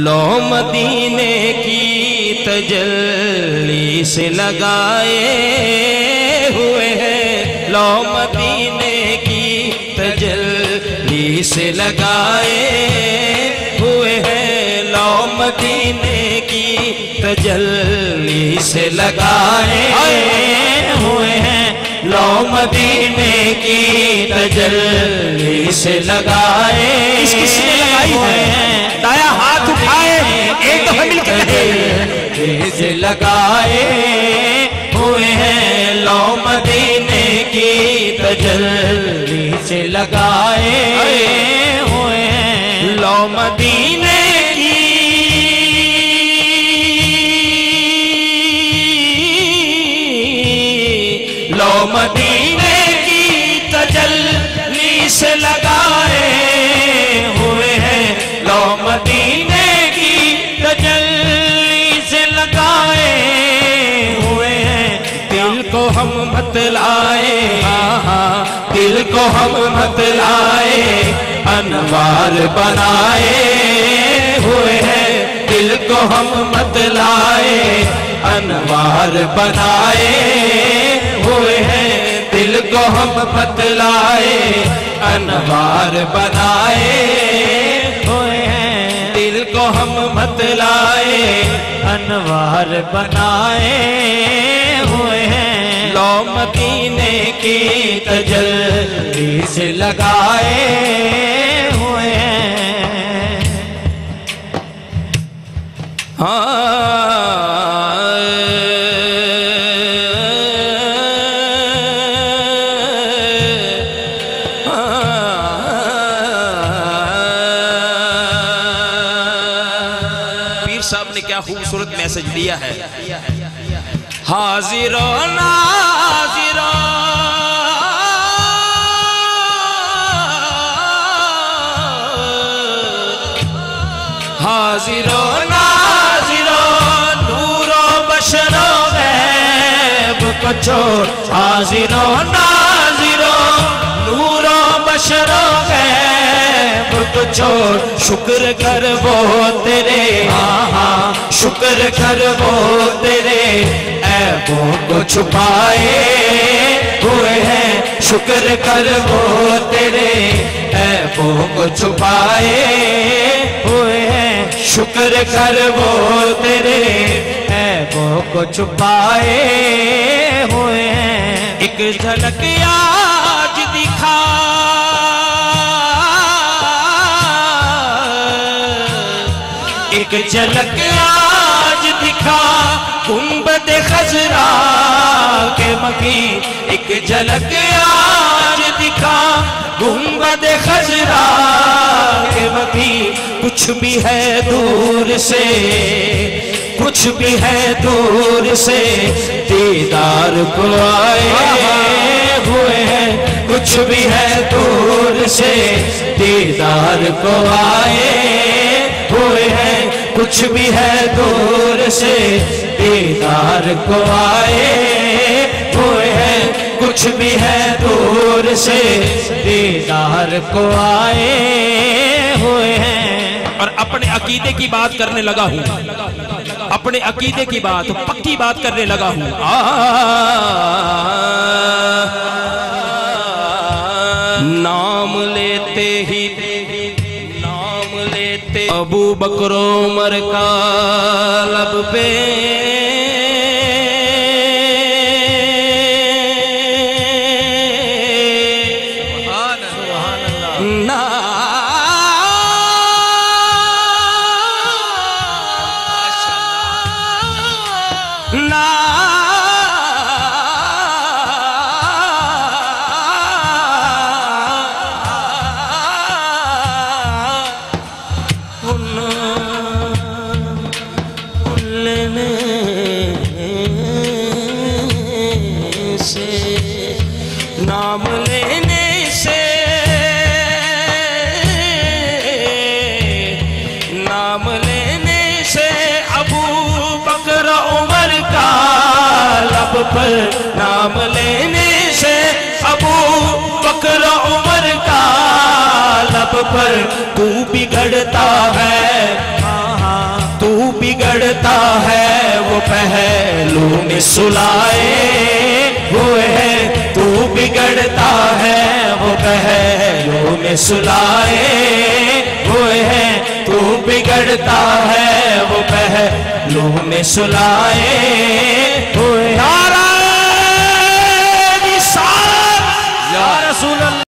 लो मदीने की तजल्ली से लगाए हुए हैं, लो मदीने की तजल्ली से लगाए हुए हैं, लो मदीने की तजल्ली से लगाए हुए हैं, लो मदीने की तजल्ली से लगाए। किसने लगाई है? दाया हाथ उठाए एक दफा मिलकर से लगाए हुए हैं, लो मदीने की तजल्ली से लगाए हुए हैं, लो मदीने की लो मदीने की तजल्ली से लगाए हुए हैं, लो मदीने की तजल्ली से लगाए हुए हैं। दिल को हम बतलाए, दिल को हम बतलाए, अनवार बनाए हुए हैं, दिल को हम बतलाए, अनवार बनाए हुए हैं, दिल को हम बतलाए, अनवार बनाए हुए हैं, दिल को हम बतलाए, अनवार बनाए हुए हैं, लो मदीने की तजल्ली से लगाए हुए हैं। पीर साहब ने क्या खूबसूरत मैसेज दिया है। हाजिरो नाजिरो हाजिरो नाजिरो नूरो बशरो गैब को छोड़, हाजिरो नाजिरो नूरो बशरो गैब को छोड़, शुक्र कर वो तेरे, हाँ शुक्र कर वो तेरे ऐबों को छुपाए हुए हैं, शुक्र कर वो तेरे ऐबों को छुपाए हुए हैं, शुक्र कर वो तेरे ऐबों को छुपाए हुए हैं। एक झलक आज दिखा, एक झलक आज दिखा गुंबद खजरा के मकी, एक झलक आज दिखा गुंबद खजरा के मकी। कुछ भी है दूर से, कुछ भी है दूर से दीदार को आए हुए हैं, कुछ भी है दूर से दीदार को आए हुए हैं, कुछ भी है दूर से दीदार को आए हुए हैं, कुछ भी है दूर से दीदार को आए हुए हैं। और अपने अकीदे की बात करने लगा हूँ, अपने अकीदे की बात, पक्की बात करने लगा हूँ। नाम लेते ही अबू बकर उमर का लब पे नाम लेने से, नाम लेने से अबू बकर उमर का लब पर, नाम लेने से अबू बकर उमर का लब पर तू भी बिगड़ता है, तू बिगड़ता है, वो पहलू में सुलाए हुए है। तू बिगड़ता है, वो पहलू में सुलाए हुए है। तू बिगड़ता है, वो पहलू में सुलाए हुए। नारा निशान या रसूल अल्लाह।